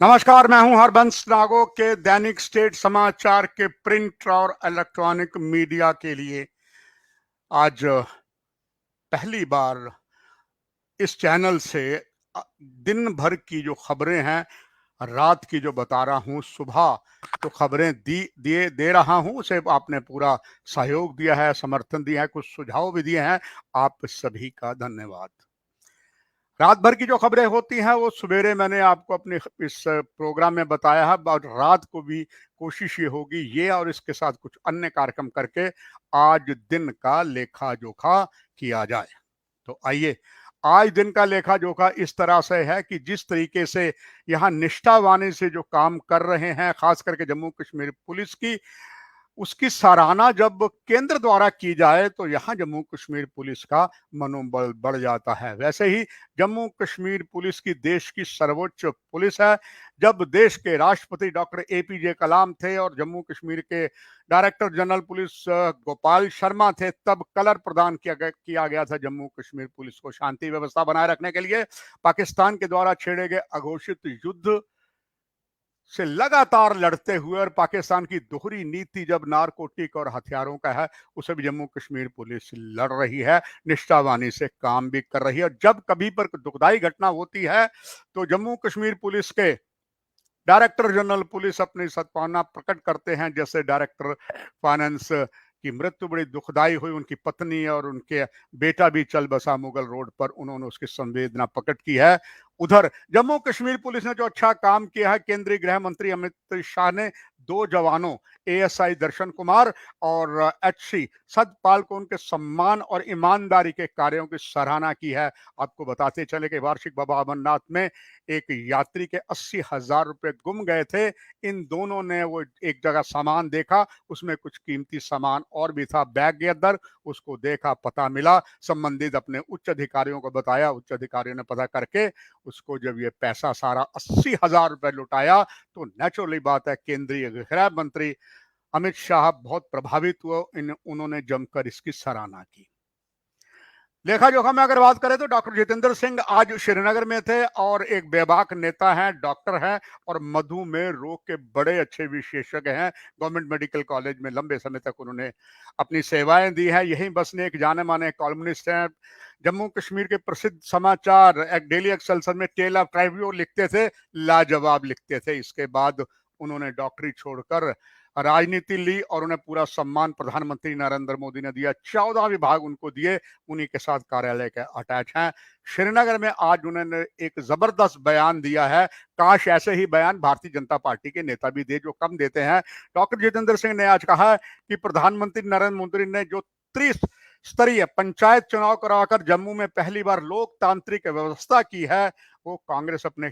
नमस्कार, मैं हूं हरबंस नागो के दैनिक स्टेट समाचार के प्रिंट और इलेक्ट्रॉनिक मीडिया के लिए आज पहली बार इस चैनल से दिन भर की जो खबरें हैं, रात की जो बता रहा हूं, सुबह तो खबरें दे रहा हूं। उसे आपने पूरा सहयोग दिया है, समर्थन दिया है, कुछ सुझाव भी दिए हैं। आप सभी का धन्यवाद। रात भर की जो खबरें होती हैं वो सवेरे मैंने आपको अपने इस प्रोग्राम में बताया है, और रात को भी कोशिश ये होगी, ये और इसके साथ कुछ अन्य कार्यक्रम करके आज दिन का लेखा जोखा किया जाए। तो आइए, आज दिन का लेखा जोखा इस तरह से है कि जिस तरीके से यहाँ निष्ठावानी से जो काम कर रहे हैं, खास करके जम्मू कश्मीर पुलिस की, उसकी सराहना जब केंद्र द्वारा की जाए तो यहाँ जम्मू कश्मीर पुलिस का मनोबल बढ़ जाता है। वैसे ही जम्मू कश्मीर पुलिस की देश की सर्वोच्च पुलिस है। जब देश के राष्ट्रपति डॉक्टर एपीजे कलाम थे और जम्मू कश्मीर के director general police Gopal Sharma थे, तब कलर प्रदान किया गया था जम्मू कश्मीर पुलिस को शांति व्यवस्था बनाए रखने के लिए। पाकिस्तान के द्वारा छेड़े गए अघोषित युद्ध से लगातार लड़ते हुए, और पाकिस्तान की दोहरी नीति जब नारकोटिक और हथियारों का है, उसे भी जम्मू कश्मीर पुलिस लड़ रही है, निष्ठावानी से काम भी कर रही है। और जब कभी पर दुखदाई घटना होती है तो जम्मू कश्मीर पुलिस के डायरेक्टर जनरल पुलिस अपनी सद्भावना प्रकट करते हैं। जैसे डायरेक्टर फाइनेंस की मृत्यु बड़ी दुखदाई हुई, उनकी पत्नी और उनके बेटा भी चल बसा मुगल रोड पर, उन्होंने उसकी संवेदना प्रकट की है। उधर जम्मू कश्मीर पुलिस ने जो अच्छा काम किया है, केंद्रीय गृह मंत्री अमित शाह ने दो जवानों एएसआई दर्शन कुमार और एचसी सतपाल को उनके सम्मान और ईमानदारी के कार्यों की सराहना की है। आपको बताते चले कि वार्षिक बाबा अमरनाथ में एक यात्री के 80,000 रुपए गुम गए थे। इन दोनों ने वो एक जगह सामान देखा, उसमें कुछ कीमती सामान और भी था, बैग के अंदर। उसको देखा, पता मिला, संबंधित अपने उच्च अधिकारियों को बताया, उच्च अधिकारियों ने पता करके उसको जब ये पैसा सारा 80,000 रुपए लुटाया, तो नेचुरली बात है, केंद्रीय गृह मंत्री अमित शाह बहुत प्रभावित हुए। उन्होंने जमकर इसकी सराहना की। लेखा जोखा में अगर बात करें तो डॉक्टर जितेंद्र सिंह आज श्रीनगर में थे, और एक बेबाक नेता हैं, डॉक्टर हैं, और मधुमेह रोग के बड़े अच्छे विशेषज्ञ हैं। गवर्नमेंट मेडिकल कॉलेज में लंबे समय तक उन्होंने अपनी सेवाएं दी हैं। यहीं बसने एक जाने माने कॉलमनिस्ट हैं। जम्मू कश्मीर के प्रसिद्ध समाचार डेली एक्सेल्सियर में टेल ऑफ ट्राइब्यून लिखते थे, लाजवाब लिखते थे। इसके बाद उन्होंने डॉक्टरी छोड़कर राजनीति ली, और उन्हें पूरा सम्मान प्रधानमंत्री नरेंद्र मोदी ने दिया। 14 विभाग उनको दिए, उन्हीं के साथ कार्यालय के अटैच हैं। श्रीनगर में आज उन्होंने एक जबरदस्त बयान दिया है। काश ऐसे ही बयान भारतीय जनता पार्टी के नेता भी दे, जो कम देते हैं। डॉक्टर जितेंद्र सिंह ने आज कहा कि प्रधानमंत्री नरेंद्र मोदी ने जो त्रिस्तरीय पंचायत चुनाव कराकर जम्मू में पहली बार लोकतांत्रिक व्यवस्था की है, वो कांग्रेस अपने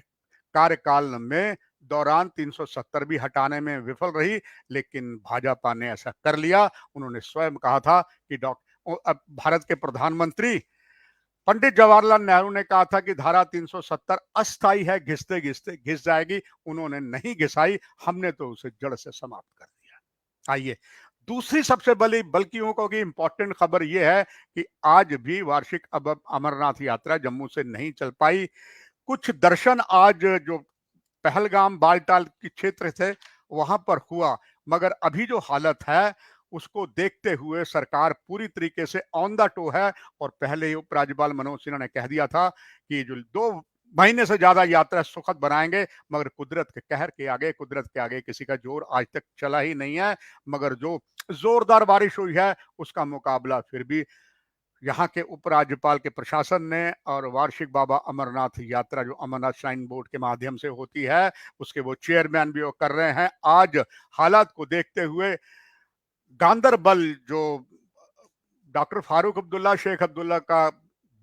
कार्यकाल में दौरान 370 भी हटाने में विफल रही, लेकिन भाजपा ने ऐसा कर लिया। उन्होंने स्वयं कहा था कि अब भारत के प्रधानमंत्री पंडित जवाहरलाल नेहरू ने कहा था कि धारा 370 अस्थाई है, घिसते घिसते घिस जाएगी। उन्होंने नहीं घिसाई, हमने तो उसे जड़ से समाप्त कर दिया। आइए, दूसरी सबसे बड़ी बल्कियों को की इंपॉर्टेंट खबर यह है कि आज भी वार्षिक अब अमरनाथ यात्रा जम्मू से नहीं चल पाई। कुछ दर्शन आज जो पहलगाम बालटाल के क्षेत्र थे वहां पर हुआ, मगर अभी जो हालत है उसको देखते हुए सरकार पूरी तरीके से ऑन द टो है। और पहले ही उपराज्यपाल मनोज सिन्हा ने कह दिया था कि जो 2 महीने से ज्यादा यात्रा सुखद बनाएंगे, मगर कुदरत के कहर के आगे, कुदरत के आगे किसी का जोर आज तक चला ही नहीं है। मगर जो जोरदार बारिश हुई है उसका मुकाबला फिर भी यहाँ के उपराज्यपाल के प्रशासन ने, और वार्षिक बाबा अमरनाथ यात्रा जो अमरनाथ श्राइन बोर्ड के माध्यम से होती है, उसके वो चेयरमैन भी वो कर रहे हैं। आज हालात को देखते हुए गांदरबल जो डॉक्टर फारूक अब्दुल्ला शेख अब्दुल्ला का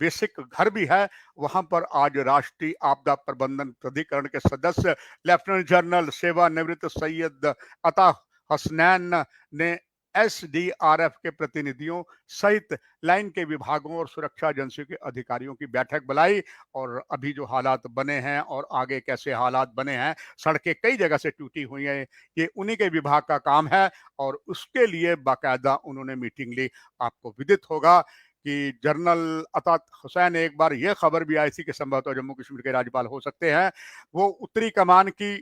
बेसिक घर भी है, वहां पर आज राष्ट्रीय आपदा प्रबंधन प्राधिकरण के सदस्य लेफ्टिनेंट जनरल सेवानिवृत्त सैयद अता हसनैन ने एसडीआरएफ के प्रतिनिधियों सहित लाइन के विभागों और सुरक्षा एजेंसियों के अधिकारियों की बैठक बुलाई। और अभी जो हालात बने हैं और आगे कैसे हालात बने हैं, सड़कें कई जगह से टूटी हुई हैं, ये उन्हीं के विभाग का काम है, और उसके लिए बाकायदा उन्होंने मीटिंग ली। आपको विदित होगा कि जनरल अतात हुसैन, एक बार यह खबर भी आई थी कि संभवतः जम्मू कश्मीर के राज्यपाल हो सकते हैं। वो उत्तरी कमान की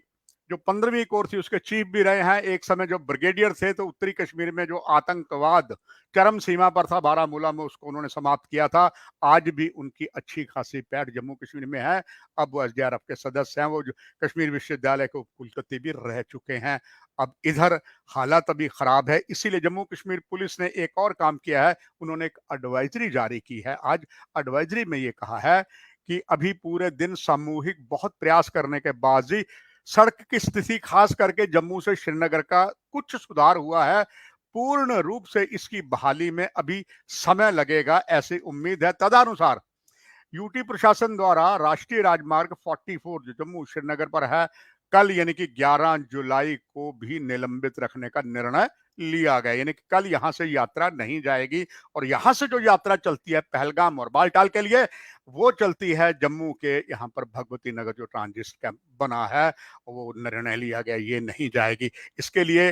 जो 15वीं कोर थी उसके चीफ भी रहे हैं। एक समय जो ब्रिगेडियर थे, तो उत्तरी कश्मीर में जो आतंकवाद चरम सीमा पर था बारामूला में, उसको उन्होंने समाप्त किया था। आज भी उनकी अच्छी खासी पैठ जम्मू कश्मीर में है। अब वो एसडीआरएफ के सदस्य हैं। वो जो कश्मीर विश्वविद्यालय के कुलपति भी रह चुके हैं। अब इधर हालात अभी खराब है, इसीलिए जम्मू कश्मीर पुलिस ने एक और काम किया है। उन्होंने एक एडवाइजरी जारी की है। आज एडवाइजरी में ये कहा है कि अभी पूरे दिन सामूहिक बहुत प्रयास करने के बाद भी सड़क की स्थिति, खास करके जम्मू से श्रीनगर का, कुछ सुधार हुआ है। पूर्ण रूप से इसकी बहाली में अभी समय लगेगा, ऐसी उम्मीद है। तदनुसार यूटी प्रशासन द्वारा राष्ट्रीय राजमार्ग 44 जो जम्मू श्रीनगर पर है, कल यानी कि 11 जुलाई को भी निलंबित रखने का निर्णय लिया गया। यानी कि कल यहां से यात्रा नहीं जाएगी और यहां से जो यात्रा चलती है पहलगाम और बालटाल के लिए, वो चलती है जम्मू के यहां पर भगवती नगर जो ट्रांजिट कैंप बना है, वो निर्णय लिया गया ये नहीं जाएगी। इसके लिए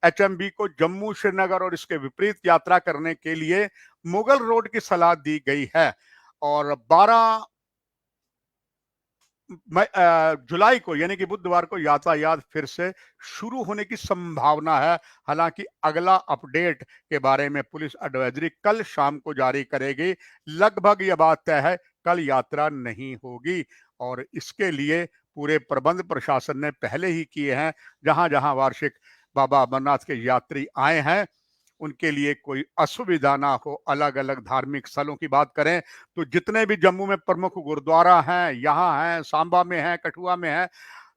एचएमबी को जम्मू श्रीनगर और इसके विपरीत यात्रा करने के लिए मुगल रोड की सलाह दी गई है। और 12 जुलाई को यानी कि बुधवार को यातायात फिर से शुरू होने की संभावना है। हालांकि अगला अपडेट के बारे में पुलिस एडवाइजरी कल शाम को जारी करेगी। लगभग यह बात तय है, कल यात्रा नहीं होगी और इसके लिए पूरे प्रबंध प्रशासन ने पहले ही किए हैं। जहां जहां वार्षिक बाबा अमरनाथ के यात्री आए हैं, उनके लिए कोई असुविधा ना हो। अलग अलग धार्मिक स्थलों की बात करें तो जितने भी जम्मू में प्रमुख गुरुद्वारा हैं, यहाँ हैं, सांबा में हैं, कठुआ में हैं,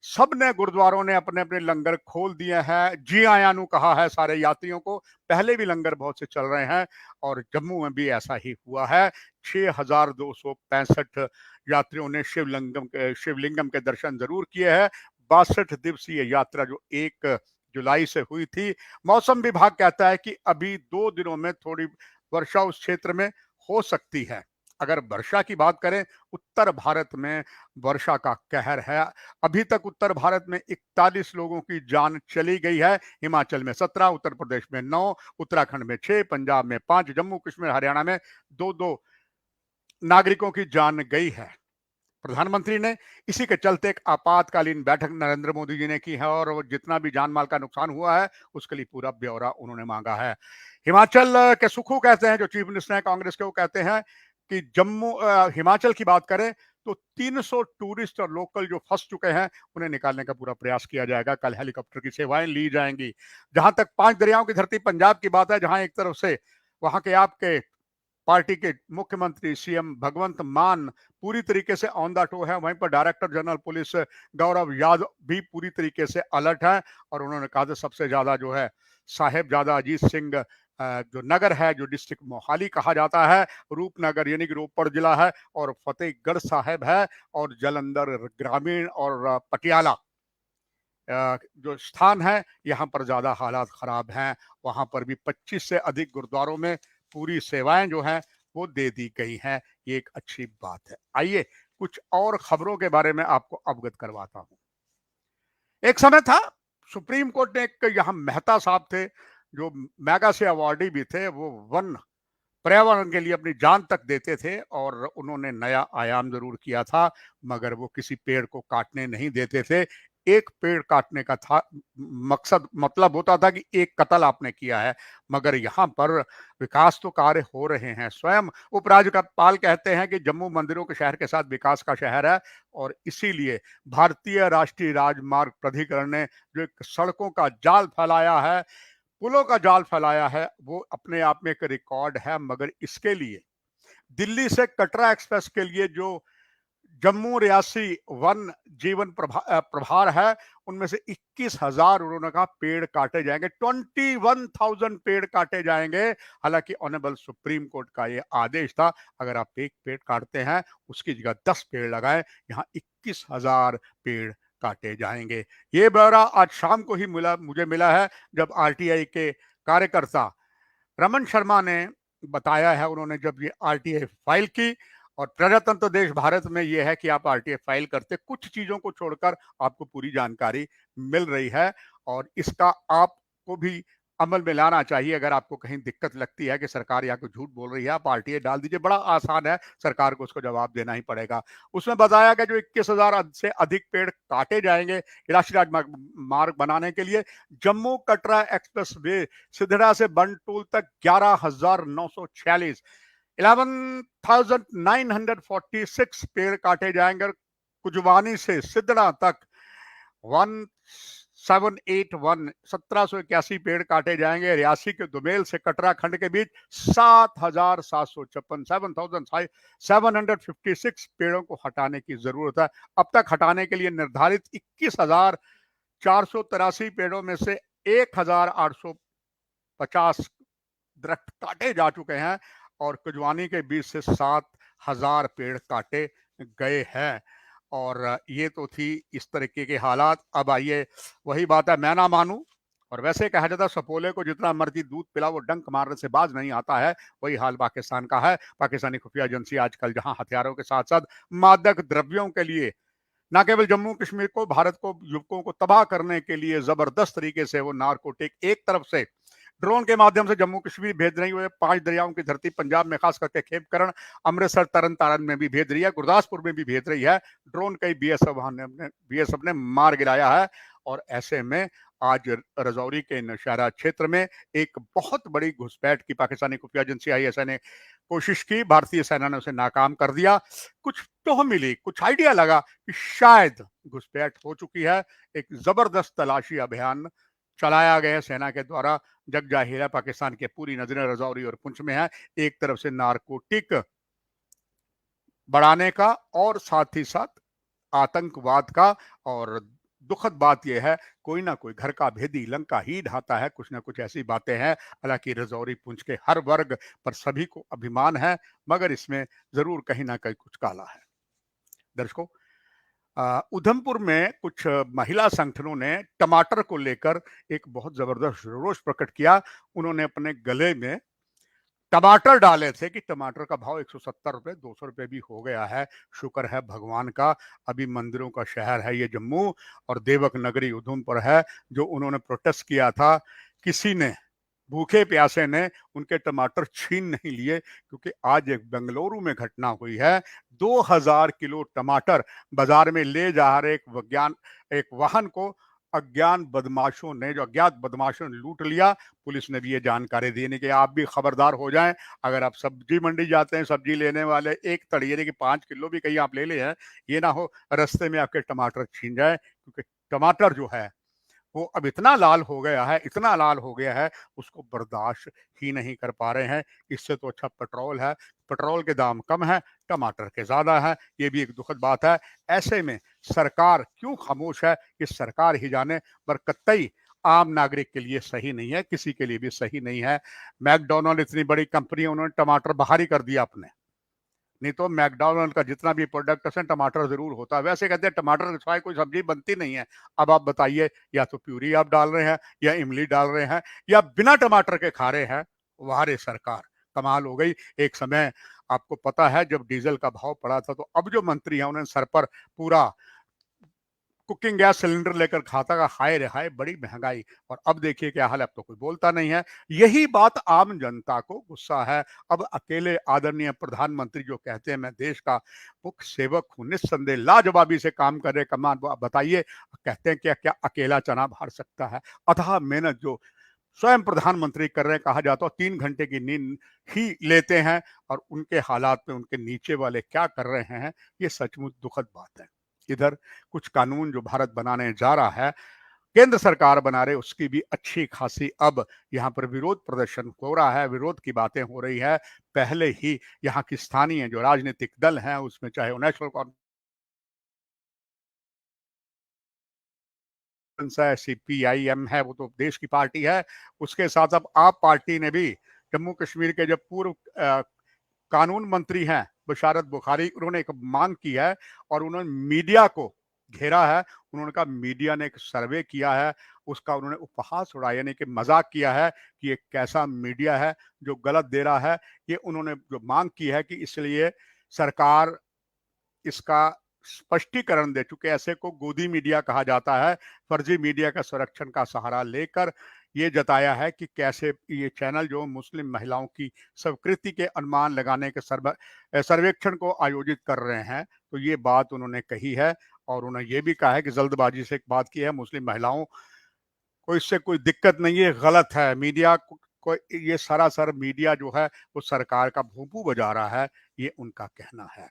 सब ने गुरुद्वारों ने अपने अपने लंगर खोल दिए हैं। जी आयां नु कहा है सारे यात्रियों को। पहले भी लंगर बहुत से चल रहे हैं और जम्मू में भी ऐसा ही हुआ है। 6265 यात्रियों ने शिवलिंगम के दर्शन जरूर किए हैं। 62 दिवसीय यात्रा जो 1 जुलाई से हुई थी। मौसम विभाग कहता है कि अभी 2 दिनों में थोड़ी वर्षा उस क्षेत्र में हो सकती है। अगर वर्षा की बात करें, उत्तर भारत में वर्षा का कहर है। अभी तक उत्तर भारत में 41 लोगों की जान चली गई है। हिमाचल में 17, उत्तर प्रदेश में 9, उत्तराखंड में 6, पंजाब में 5, जम्मू कश्मीर हरियाणा में 2-2 नागरिकों की जान गई है। प्रधानमंत्री ने इसी के चलते एक आपातकालीन बैठक नरेंद्र मोदी जी ने की है और वो जितना भी जान माल का नुकसान हुआ है उसके लिए पूरा ब्यौरा उन्होंने मांगा है। हिमाचल के सुखू कहते हैं, जो चीफ मिनिस्टर हैं कांग्रेस के, वो कहते हैं कि हिमाचल की बात करें तो 300 टूरिस्ट और लोकल जो फंस चुके हैं उन्हें निकालने का पूरा प्रयास किया जाएगा। कल हेलीकॉप्टर की सेवाएं ली जाएंगी। जहां तक 5 दरियाओं की धरती पंजाब की बात है, जहां एक तरफ से वहां के आपके पार्टी के मुख्यमंत्री सीएम भगवंत मान पूरी तरीके से ऑन द टो है, वहीं पर director general police Gaurav Yadav भी पूरी तरीके से अलर्ट है और उन्होंने कहा था सबसे ज्यादा जो है साहेबजादा अजीत सिंह जो नगर है, जो डिस्ट्रिक्ट मोहाली कहा जाता है, रूपनगर यानी कि रोपड़ जिला है, और फतेहगढ़ साहिब है, और जलंधर ग्रामीण और पटियाला जो स्थान है, यहाँ पर ज्यादा हालात खराब हैं। वहां पर भी 25 से अधिक गुरुद्वारों में पूरी सेवाएं जो हैं वो दे दी गई हैं। ये एक अच्छी बात है। आइए कुछ और खबरों के बारे में आपको अवगत करवाता हूं। एक समय था, सुप्रीम कोर्ट ने एक यहाँ मेहता साहब थे जो मैगा से अवार्डी भी थे। वो वन पर्यावरण के लिए अपनी जान तक देते थे और उन्होंने नया आयाम जरूर किया था, मगर वो किसी पेड़ को काटने नहीं देते थे। एक पेड़ काटने का था मकसद, मतलब होता था कि एक कत्ल आपने किया है। मगर यहाँ पर विकास तो कार्य हो रहे हैं। स्वयं उपराज्यपाल कहते हैं कि जम्मू मंदिरों के शहर के साथ विकास का शहर है और इसीलिए भारतीय राष्ट्रीय राजमार्ग प्राधिकरण ने जो एक सड़कों का जाल फैलाया है, पुलों का जाल फैलाया है, वो अपने आप में एक रिकॉर्ड है। मगर इसके लिए दिल्ली से कटरा एक्सप्रेस के लिए जो जम्मू रियासी वन जीवन प्रभार है, उनमें से 21,000 उन्होंने कहा पेड़ काटे जाएंगे। 21,000 पेड़ काटे जाएंगे। हालांकि ऑनरेबल सुप्रीम कोर्ट का ये आदेश था, अगर आप एक पेड़ काटते हैं उसकी जगह 10 पेड़ लगाएं। यहाँ 21,000 पेड़ काटे जाएंगे। ये ब्यौरा आज शाम को ही मुझे मिला है, जब आरटीआई के कार्यकर्ता रमन शर्मा ने बताया है। उन्होंने जब ये आरटीआई फाइल की, और प्रजातंत्र देश भारत में यह है कि आप आरटीआई फाइल करते, कुछ चीजों को छोड़कर आपको पूरी जानकारी मिल रही है और इसका आपको भी अमल में लाना चाहिए। अगर आपको कहीं दिक्कत लगती है कि सरकार या कोई झूठ बोल रही है, आप आरटीआई डाल दीजिए, बड़ा आसान है, सरकार को उसको जवाब देना ही पड़ेगा। उसमें बताया गया जो 21,000 से अधिक पेड़ काटे जाएंगे राष्ट्रीय राजमार्ग बनाने के लिए। जम्मू कटरा एक्सप्रेस वे सिधड़ा से बनटूल तक 11,946 11,946 पेड़ काटे जाएंगे। और कुजवानी से सिद्धड़ा तक 1781 1781 पेड़ काटे जाएंगे। रियासी के दुमेल से कटरा खंड के बीच 7,756 756 पेड़ों को हटाने की जरूरत है। अब तक हटाने के लिए निर्धारित 21,483 पेड़ों में से 1,850 दरख्त काटे जा चुके हैं और कुजवानी के बीच से 7,000 पेड़ काटे गए हैं। और ये तो थी इस तरीके के हालात। अब आइए, वही बात है, मैं ना मानूं, और वैसे कहा जाता है सपोले को जितना मर्जी दूध पिला वो डंक मारने से बाज नहीं आता है। वही हाल पाकिस्तान का है। पाकिस्तानी खुफिया एजेंसी आजकल जहां हथियारों के साथ साथ मादक द्रव्यों के लिए न केवल जम्मू कश्मीर को, भारत को, युवकों को तबाह करने के लिए जबरदस्त तरीके से वो नारकोटिक एक तरफ से ड्रोन के माध्यम से जम्मू कश्मीर भेज रही है, 5 दरियाओं की धरती पंजाब में खास करके खेपकरण, अमृतसर, तरन तारण में भी भेज रही है, गुरदासपुर में भी भेज रही है। ड्रोन कई बीएसएफ ने मार गिराया है। और ऐसे में आज रजौरी के नौशहरा क्षेत्र में एक बहुत बड़ी घुसपैठ की पाकिस्तानी खुफिया एजेंसी आईएसआई ने कोशिश की। भारतीय सेना ने उसे नाकाम कर दिया। कुछ टोह मिली, कुछ आइडिया लगा कि शायद घुसपैठ हो चुकी है। एक जबरदस्त तलाशी अभियान चलाया गया सेना के द्वारा। जग जाहिर है पाकिस्तान की पूरी नजरें रजौरी और पुंछ में है, एक तरफ से नारकोटिक बढ़ाने का और साथ ही साथ आतंकवाद का। और दुखद बात यह है, कोई ना कोई घर का भेदी लंका ही ढाता है, कुछ ना कुछ ऐसी बातें हैं। हालांकि रजौरी पुंछ के हर वर्ग पर सभी को अभिमान है, मगर इसमें जरूर कहीं ना कहीं कुछ काला है। दर्शकों, उधमपुर में कुछ महिला संगठनों ने टमाटर को लेकर एक बहुत जबरदस्त रोष प्रकट किया। उन्होंने अपने गले में टमाटर डाले थे कि टमाटर का भाव 170 रुपए 200 रुपए भी हो गया है। शुक्र है भगवान का, अभी मंदिरों का शहर है ये जम्मू, और देवक नगरी उधमपुर है। जो उन्होंने प्रोटेस्ट किया था, किसी ने, भूखे प्यासे ने उनके टमाटर छीन नहीं लिए, क्योंकि आज एक बेंगलुरु में घटना हुई है। 2000 किलो टमाटर बाजार में ले जा रहे एक वाहन को अज्ञात बदमाशों ने लूट लिया। पुलिस ने भी ये जानकारी दी कि आप भी खबरदार हो जाएं। अगर आप सब्जी मंडी जाते हैं, सब्जी लेने वाले एक तड़िए यानी कि 5 किलो भी कहीं आप ले ले हैं, ये ना हो रास्ते में आपके टमाटर छीन जाए, क्योंकि टमाटर जो है वो अब इतना लाल हो गया है, इतना लाल हो गया है, उसको बर्दाश्त ही नहीं कर पा रहे हैं। इससे तो अच्छा पेट्रोल है, पेट्रोल के दाम कम है, टमाटर के ज्यादा है। ये भी एक दुखद बात है। ऐसे में सरकार क्यों खामोश है, ये सरकार ही जाने, पर कतई आम नागरिक के लिए सही नहीं है, किसी के लिए भी सही नहीं है। मैकडोनल्ड इतनी बड़ी कंपनी है, उन्होंने टमाटर बाहर ही कर दिया अपने। नहीं तो मैकडॉनल्ड का जितना भी प्रोडक्ट है टमाटर जरूर होता है। वैसे कहते हैं टमाटर के सिवाय कोई सब्जी बनती नहीं है। अब आप बताइए, या तो प्यूरी आप डाल रहे हैं, या इमली डाल रहे हैं, या बिना टमाटर के खा रहे हैं। वाह रे सरकार, कमाल हो गई। एक समय आपको पता है जब डीजल का भाव पड़ा था, तो अब जो मंत्री है उन्होंने सर पर पूरा कुकिंग गैस सिलेंडर लेकर खाता का, हाय रे हाय बड़ी महंगाई। और अब देखिए क्या हाल है, अब तो कोई बोलता नहीं है। यही बात आम जनता को गुस्सा है। अब अकेले आदरणीय प्रधानमंत्री जो कहते हैं मैं देश का मुख्य सेवक हूं, निस्संदेह लाजवाबी से काम कर रहे, कमान बताइए, कहते हैं क्या क्या अकेला चना भर सकता है। अथाह मेहनत जो स्वयं प्रधानमंत्री कर रहे हैं, कहा जाता है 3 घंटे की नींद ही लेते हैं, और उनके हालात में उनके नीचे वाले क्या कर रहे हैं, ये सचमुच दुखद बात है। इधर कुछ कानून जो भारत बनाने जा रहा है, केंद्र सरकार बना रहे, उसकी भी अच्छी खासी अब यहाँ पर विरोध प्रदर्शन हो रहा है, विरोध की बातें हो रही है। पहले ही यहाँ की स्थानीय जो राजनीतिक दल हैं, उसमें चाहे वो नेशनल कॉन्फ्रेंस है, सीपीआईएम है, वो तो देश की पार्टी है, उसके साथ अब आप पार्टी ने भी जम्मू कश्मीर के जो पूर्व कानून मंत्री हैं बशारत बुखारी, उन्होंने एक मांग की है और उन्होंने मीडिया को घेरा है। उन्होंने कहा मीडिया ने एक सर्वे किया है, उसका उन्होंने उपहास उड़ाया, यानी कि मजाक किया है कि ये कैसा मीडिया है जो गलत दे रहा है। ये उन्होंने जो मांग की है कि इसलिए सरकार इसका स्पष्टीकरण दे, चूंकि ऐसे को गोदी मीडिया कहा जाता है, फर्जी मीडिया का संरक्षण का सहारा लेकर ये जताया है कि कैसे ये चैनल जो मुस्लिम महिलाओं की स्वीकृति के अनुमान लगाने के सर्वेक्षण को आयोजित कर रहे हैं। तो ये बात उन्होंने कही है और उन्होंने ये भी कहा है कि जल्दबाजी से एक बात की है, मुस्लिम महिलाओं को इससे कोई दिक्कत नहीं है, गलत है। मीडिया को ये सरासर मीडिया जो है वो सरकार का भूपू बजा रहा है, ये उनका कहना है।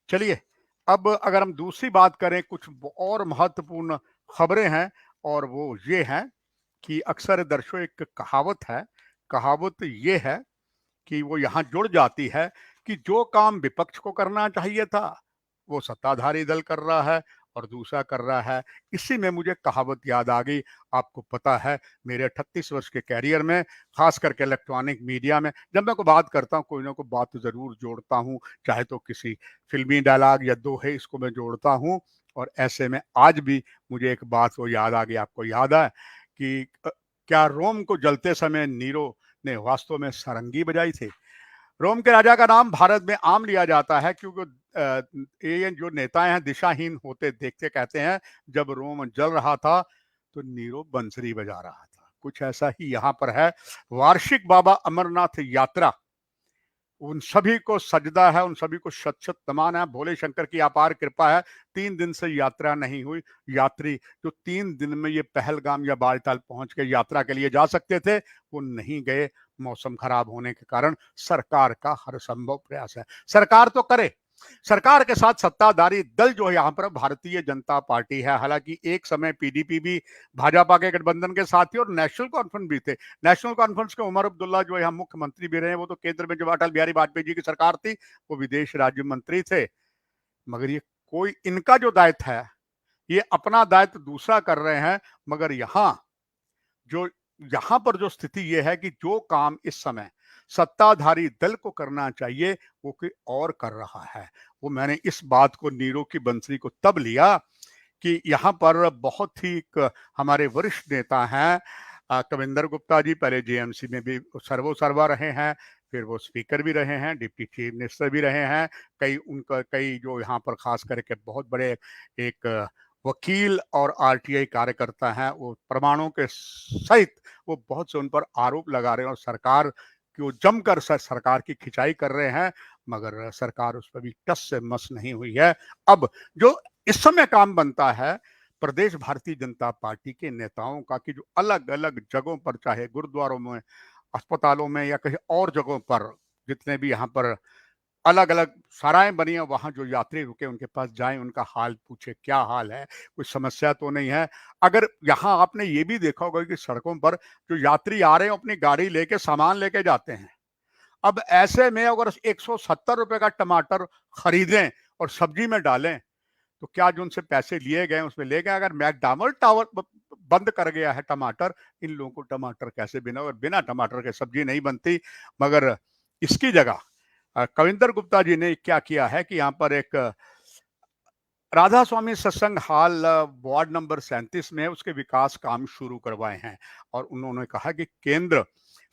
चलिए, अब अगर हम दूसरी बात करें, कुछ और महत्वपूर्ण खबरें हैं और वो ये हैं कि अक्सर दर्शकों एक कहावत ये है कि वो यहाँ जुड़ जाती है कि जो काम विपक्ष को करना चाहिए था वो सत्ताधारी दल कर रहा है और दूसरा कर रहा है। इसी में मुझे कहावत याद आ गई। आपको पता है, मेरे 38 वर्ष के कैरियर में, खास करके इलेक्ट्रॉनिक मीडिया में, जब मैं कोई बात करता हूँ कोई ना कोई बात जरूर जोड़ता हूँ, चाहे तो किसी फिल्मी डायलॉग या दोहे, इसको मैं जोड़ता हूँ। और ऐसे में आज भी मुझे एक बात वो याद आ गई। आपको याद है कि क्या रोम को जलते समय नीरो ने वास्तव में सारंगी बजाई थी? रोम के राजा का नाम भारत में आम लिया जाता है क्योंकि ये जो नेता हैं दिशाहीन होते देखते कहते हैं जब रोम जल रहा था तो नीरो बंसरी बजा रहा था। कुछ ऐसा ही यहाँ पर है। वार्षिक बाबा अमरनाथ यात्रा उन सभी को सजदा है, उन सभी को शत शत नमन है। भोले शंकर की अपार कृपा है, 3 दिन से यात्रा नहीं हुई। यात्री जो 3 दिन में ये पहलगाम या बालटाल पहुंच के यात्रा के लिए जा सकते थे वो नहीं गए, मौसम खराब होने के कारण। सरकार का हर संभव प्रयास है, सरकार तो करे। सरकार के साथ सत्ताधारी दल जो है यहाँ पर भारतीय जनता पार्टी है। हालांकि एक समय पीडीपी भी भाजपा के गठबंधन के साथ थी और नेशनल कॉन्फ्रेंस भी थे। नेशनल कॉन्फ्रेंस के उमर अब्दुल्ला जो यहाँ मुख्यमंत्री भी रहे, वो तो केंद्र में जब अटल बिहारी वाजपेयी जी की सरकार थी वो विदेश राज्य मंत्री थे। मगर ये कोई इनका जो दायित्व है, ये अपना दायित्व दूसरा कर रहे हैं। मगर यहाँ पर जो स्थिति ये है कि जो काम इस समय सत्ताधारी दल को करना चाहिए वो कोई और कर रहा है। वो मैंने इस बात को नीरो की बंसरी को तब लिया कि यहाँ पर बहुत ही हमारे वरिष्ठ नेता हैं, कविंदर गुप्ता जी, पहले जेएमसी में भी सर्वा रहे हैं, फिर वो स्पीकर भी रहे हैं, डिप्टी चीफ मिनिस्टर भी रहे हैं। कई जो यहाँ पर खास करके बहुत बड़े एक वकील और आरटीआई कार्यकर्ता हैं, वो प्रमाणों के सहित वो बहुत से उन पर आरोप लगा रहे हैं और सरकार की वो जमकर सरकार की खिंचाई कर रहे हैं। मगर सरकार उस पर भी टस से मस नहीं हुई है। अब जो इस समय काम बनता है प्रदेश भारतीय जनता पार्टी के नेताओं का कि जो अलग अलग जगहों पर, चाहे गुरुद्वारों में, अस्पतालों में या कहीं और जगहों पर, जितने भी यहाँ पर अलग अलग सराय बनी है, वहां जो यात्री रुके उनके पास जाएं, उनका हाल पूछे, क्या हाल है, कोई समस्या तो नहीं है। अगर यहाँ आपने ये भी देखा होगा कि सड़कों पर जो यात्री आ रहे हैं अपनी गाड़ी लेके सामान लेके जाते हैं। अब ऐसे में अगर 170 रुपए का टमाटर खरीदें और सब्जी में डालें तो क्या जो उनसे पैसे लिए गए उसमें ले गए? अगर मैकडॉनल्ड टावर बंद कर गया है टमाटर, इन लोगों को टमाटर कैसे बिना, और बिना टमाटर के सब्जी नहीं बनती। मगर इसकी जगह कविंदर गुप्ता जी ने क्या किया है कि यहाँ पर एक राधा स्वामी सत्संग हॉल वार्ड नंबर 37 में उसके विकास काम शुरू करवाए हैं और उन्होंने कहा कि केंद्र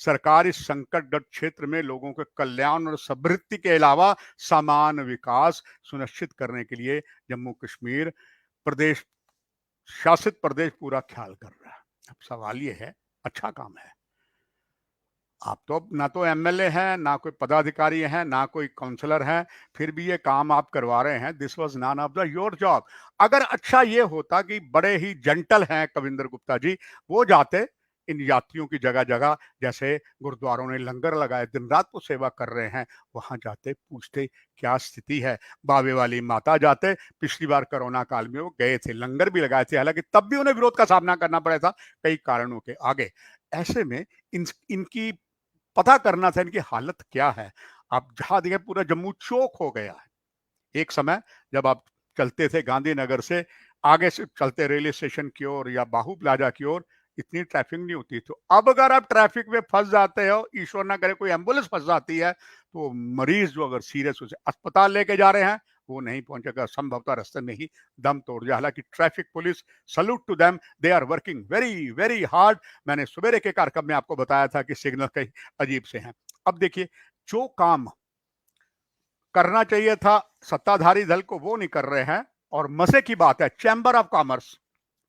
सरकार इस संकटग्रस्त क्षेत्र में लोगों के कल्याण और समृद्धि के अलावा समान विकास सुनिश्चित करने के लिए जम्मू कश्मीर प्रदेश शासित प्रदेश पूरा ख्याल कर रहा है। अब सवाल ये है, अच्छा काम है, आप तो ना तो एमएलए हैं, ना कोई पदाधिकारी हैं, ना कोई काउंसलर हैं, फिर भी ये काम आप करवा रहे हैं। This was none of the your job. अगर अच्छा ये होता कि बड़े ही जेंटल हैं कविंदर गुप्ता जी, वो जाते इन यात्रियों की जगह जगह, जैसे गुरुद्वारों ने लंगर लगाए, दिन रात वो सेवा कर रहे हैं, वहां जाते पूछते क्या स्थिति है। बावे वाली माता जाते, पिछली बार कोरोना काल में वो गए थे, लंगर भी लगाए थे, हालांकि तब भी उन्हें विरोध का सामना करना पड़ा था कई कारणों के आगे। ऐसे में इनकी पता करना था इनकी हालत क्या है। आप जहां देखें पूरा जम्मू चौक हो गया है। एक समय जब आप चलते थे गांधीनगर से आगे से चलते रेलवे स्टेशन की ओर या बाहू प्लाजा की ओर, इतनी ट्रैफिक नहीं होती। तो अब अगर आप ट्रैफिक में फंस जाते हो, ईश्वर ना करे कोई एम्बुलेंस फंस जाती है, तो मरीज जो अगर सीरियस उसे अस्पताल लेके जा रहे हैं वो नहीं पहुंचेगा, संभवतः रास्ते में ही दम तोड़ जाए। हालांकि traffic police, salute to them, they are working very very hard. मैंने सवेरे के कार्यक्रम में आपको बताया था कि सिग्नल कई अजीब से हैं। अब देखिए, जो काम करना चाहिए था सत्ताधारी दल को वो नहीं कर रहे हैं। और मजे की बात है, चैंबर ऑफ कॉमर्स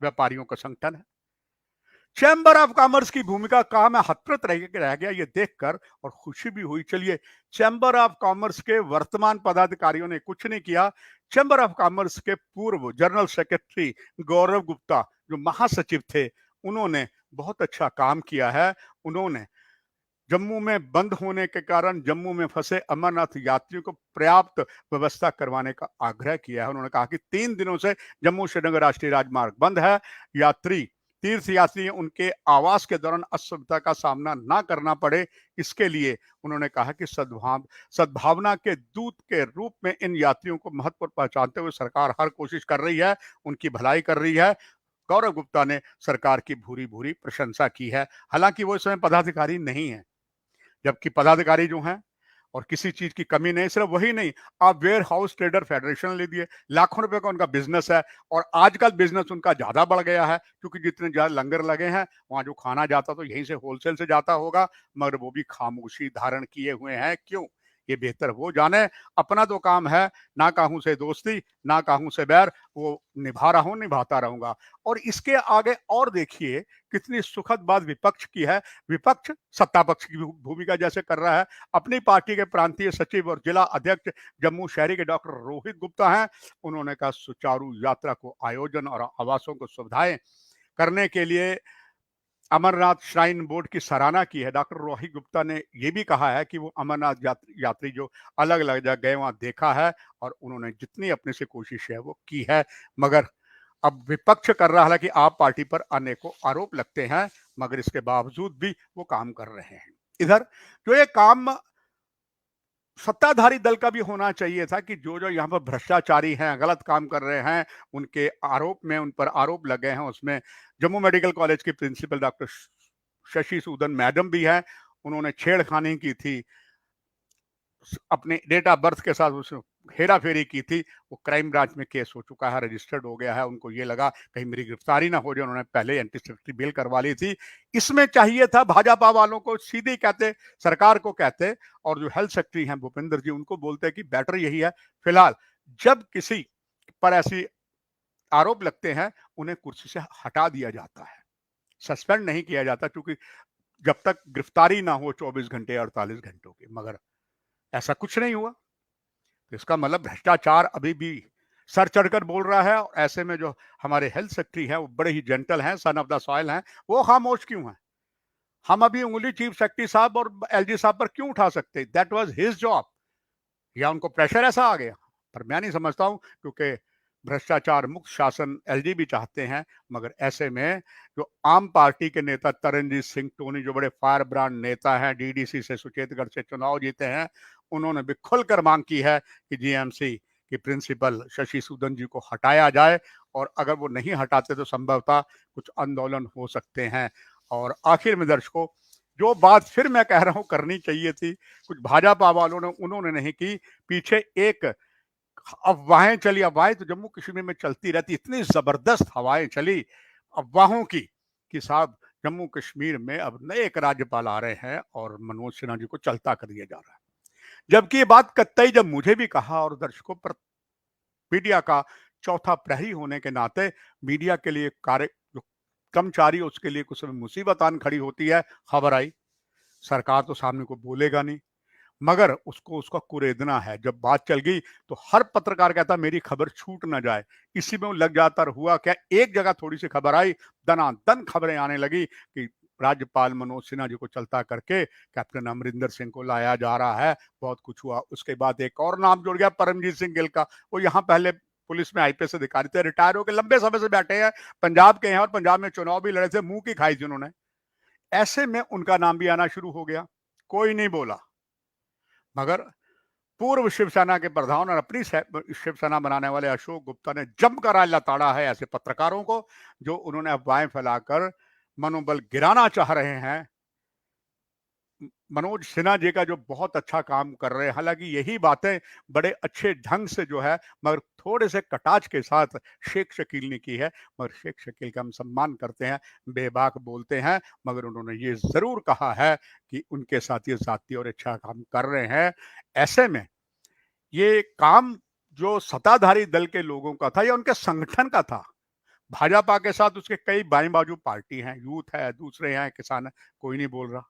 व्यापारियों का संगठन है, चैम्बर ऑफ कॉमर्स की भूमिका कहा, मैं हतप्रत रह गया ये देखकर, और खुशी भी हुई। चलिए, चैम्बर ऑफ कॉमर्स के वर्तमान पदाधिकारियों ने कुछ नहीं किया। चैम्बर ऑफ कॉमर्स के पूर्व जनरल सेक्रेटरी गौरव गुप्ता, जो महासचिव थे, उन्होंने बहुत अच्छा काम किया है। उन्होंने जम्मू में बंद होने के कारण जम्मू में फंसे अमरनाथ यात्रियों को पर्याप्त व्यवस्था करवाने का आग्रह किया है। उन्होंने कहा कि 3 दिनों से जम्मू श्रीनगर राष्ट्रीय राजमार्ग बंद है। तीर्थ यात्री उनके आवास के दौरान असुविधा का सामना ना करना पड़े, इसके लिए उन्होंने कहा कि सद्भावना के दूत के रूप में इन यात्रियों को महत्व पहचानते हुए सरकार हर कोशिश कर रही है, उनकी भलाई कर रही है। गौरव गुप्ता ने सरकार की भूरी भूरी प्रशंसा की है। हालांकि वो इस समय पदाधिकारी नहीं है, जबकि पदाधिकारी जो हैं, और किसी चीज की कमी नहीं। सिर्फ वही नहीं, आप वेयर हाउस ट्रेडर फेडरेशन ले दिए, लाखों रुपए का उनका बिजनेस है, और आजकल बिजनेस उनका ज्यादा बढ़ गया है, क्योंकि जितने ज्यादा लंगर लगे हैं, वहां जो खाना जाता तो यहीं से होलसेल से जाता होगा, मगर वो भी खामोशी धारण किए हुए हैं। क्यों? ये बेहतर वो जाने। अपना तो काम है, ना काहू से दोस्ती, ना काहू से बैर, वो निभा रहा हूं, निभाता रहूंगा। और इसके आगे और देखिए कितनी सुखद बात विपक्ष की है। विपक्ष सत्ता पक्ष की भूमिका जैसे कर रहा है। अपनी पार्टी के प्रांतीय सचिव और जिला अध्यक्ष जम्मू शहरी के डॉक्टर रोहित गुप्ता हैं। उन्होंने कहा सुचारू यात्रा को आयोजन और आवासों को सुविधाएं करने के लिए अमरनाथ श्राइन बोर्ड की सराहना की है। डॉक्टर रोहित गुप्ता ने यह भी कहा है कि वो अमरनाथ यात्री जो अलग अलग जगह गए वहां देखा है, और उन्होंने जितनी अपने से कोशिश है वो की है। मगर अब विपक्ष कर रहा है, हालांकि आप पार्टी पर अनेकों आरोप लगते हैं, मगर इसके बावजूद भी वो काम कर रहे हैं। इधर जो ये काम सत्ताधारी दल का भी होना चाहिए था कि जो जो यहाँ पर भ्रष्टाचारी हैं, गलत काम कर रहे हैं, उनके आरोप में उन पर आरोप लगे हैं, उसमें जम्मू मेडिकल कॉलेज की principal doctor Shashi Sudan madam भी हैं। उन्होंने छेड़खानी की थी, अपने डेट ऑफ बर्थ के साथ उस हेरा फेरी की थी। वो क्राइम ब्रांच में केस हो चुका है, रजिस्टर्ड हो गया है। उनको ये लगा कहीं मेरी गिरफ्तारी ना हो जाए, उन्होंने पहले एंटीसिपेटरी बेल करवा ली थी। इसमें चाहिए था भाजपा वालों को सीधे कहते, सरकार को कहते, और जो हेल्थ सेक्रेटरी हैं भूपेंद्र जी, उनको बोलते कि बेटर यही है, फिलहाल जब किसी पर ऐसी आरोप लगते हैं, उन्हें कुर्सी से हटा दिया जाता है, सस्पेंड नहीं किया जाता, क्योंकि जब तक गिरफ्तारी ना हो 24 घंटे 48 घंटों की। मगर ऐसा कुछ नहीं हुआ। तो इसका मतलब भ्रष्टाचार अभी भी सर चढ़कर बोल रहा है। और ऐसे में जो हमारे हेल्थ सेक्रेटरी हैं, वो बड़े ही जेंटल हैं, सन ऑफ द सॉइल हैं, वो खामोश क्यों हैं? हम अभी उंगली चीफ सेक्रेटरी साहब और एलजी साहब पर क्यों उठा सकते? दैट वाज हिज जॉब, या उनको प्रेशर ऐसा आ गया? पर मैं नहीं समझता हूं, क्योंकि भ्रष्टाचार मुक्त शासन एलजी भी चाहते हैं। मगर ऐसे में जो आम पार्टी के नेता तरनजीत सिंह टोनी, जो बड़े फायर ब्रांड नेता हैं, डीडीसी से सुचेतगढ़ से चुनाव जीते हैं, उन्होंने भी खुलकर मांग की है कि जीएमसी की प्रिंसिपल शशि सूदन जी को हटाया जाए, और अगर वो नहीं हटाते तो संभवतः कुछ आंदोलन हो सकते हैं। और आखिर में दर्शकों, जो बात फिर मैं कह रहा हूं करनी चाहिए थी, कुछ भाजपा वालों ने उन्होंने नहीं की। पीछे एक अफवाहें चली, अफवाहें तो जम्मू कश्मीर में चलती रहती, इतनी जबरदस्त हवाएं चली अफवाहों की कि साहब जम्मू कश्मीर में अब नए एक राज्यपाल आ रहे हैं और मनोज सिन्हा जी को चलता कर दिया जा रहा है। जबकि ये बात कतई जब मुझे भी कहा, और दर्शकों पर, मीडिया का चौथा प्रहरी होने के नाते मीडिया के लिए कार्य जो कर्मचारी, उसके लिए कुछ मुसीबत आन खड़ी होती है। खबर आई, सरकार तो सामने को बोलेगा नहीं, मगर उसको उसका कुरेदना है। जब बात चल गई तो हर पत्रकार कहता मेरी खबर छूट ना जाए, इसी में वो लग जाता। हुआ क्या, एक जगह थोड़ी सी खबर आई, दनादन खबरें आने लगी कि राज्यपाल मनोज सिन्हा जी को चलता करके कैप्टन अमरिंदर सिंह को लाया जा रहा है। बहुत कुछ हुआ। उसके बाद एक और नाम जुड़ गया, परमजीत सिंह गिल का। वो यहाँ पहले पुलिस में आईपीएस अधिकारी थे, रिटायर होकर लंबे समय से बैठे हैं, पंजाब के हैं, और पंजाब में चुनाव भी लड़े थे, मुंह की खाई थी उन्होंने। ऐसे में उनका नाम भी आना शुरू हो गया, कोई नहीं बोला। मगर पूर्व शिवसेना के प्रधान और अपनी शिवसेना बनाने वाले अशोक गुप्ता ने जमकर आज लताड़ा है ऐसे पत्रकारों को, जो उन्होंने अफवाहें फैलाकर मनोबल गिराना चाह रहे हैं मनोज सिन्हा जी का, जो बहुत अच्छा काम कर रहे हैं। हालांकि यही बातें बड़े अच्छे ढंग से जो है, मगर थोड़े से कटाच के साथ शेख शकील ने की है। मगर शेख शकील का हम सम्मान करते हैं, बेबाक बोलते हैं, मगर उन्होंने ये जरूर कहा है कि उनके साथ ये जाती और अच्छा काम कर रहे हैं। ऐसे में ये काम जो सत्ताधारी दल के लोगों का था या उनके संगठन का था, भाजपा के साथ उसके कई बाई बाजू पार्टी हैं, यूथ है, दूसरे हैं, किसान है, कोई नहीं बोल रहा।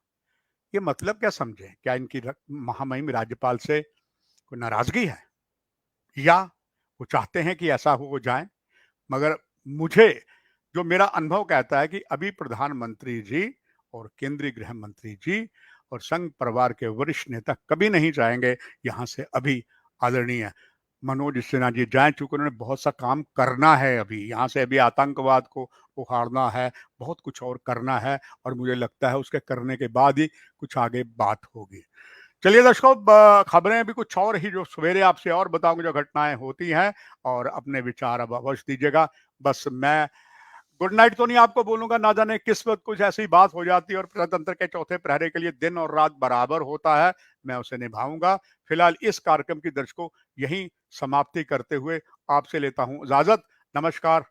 ये मतलब क्या समझे? क्या इनकी महामहिम राज्यपाल से कोई नाराजगी है, या वो चाहते हैं कि ऐसा हो जाए? मगर मुझे जो मेरा अनुभव कहता है कि अभी प्रधानमंत्री जी और केंद्रीय गृह मंत्री जी और संघ परिवार के वरिष्ठ नेता कभी नहीं चाहेंगे यहाँ से अभी आदरणीय मनोज सिन्हा जी जाएं, चूंकि उन्होंने बहुत सा काम करना है। अभी यहाँ से अभी आतंकवाद को उखाड़ना है, बहुत कुछ और करना है, और मुझे लगता है उसके करने के बाद ही कुछ आगे बात होगी। चलिए दर्शकों, खबरें अभी कुछ और ही जो सवेरे आपसे और बताऊंगा जो घटनाएं होती हैं, और अपने विचार अब अवश्य दीजिएगा। बस मैं गुड नाइट तो नहीं आपको बोलूंगा, ना जाने किस वक्त कुछ ऐसी बात हो जाती है और प्रजातंत्र के चौथे प्रहरे के लिए दिन और रात बराबर होता है, मैं उसे निभाऊंगा। फिलहाल इस कार्यक्रम की दर्शकों यहीं समाप्ति करते हुए आपसे लेता हूं इजाजत। नमस्कार।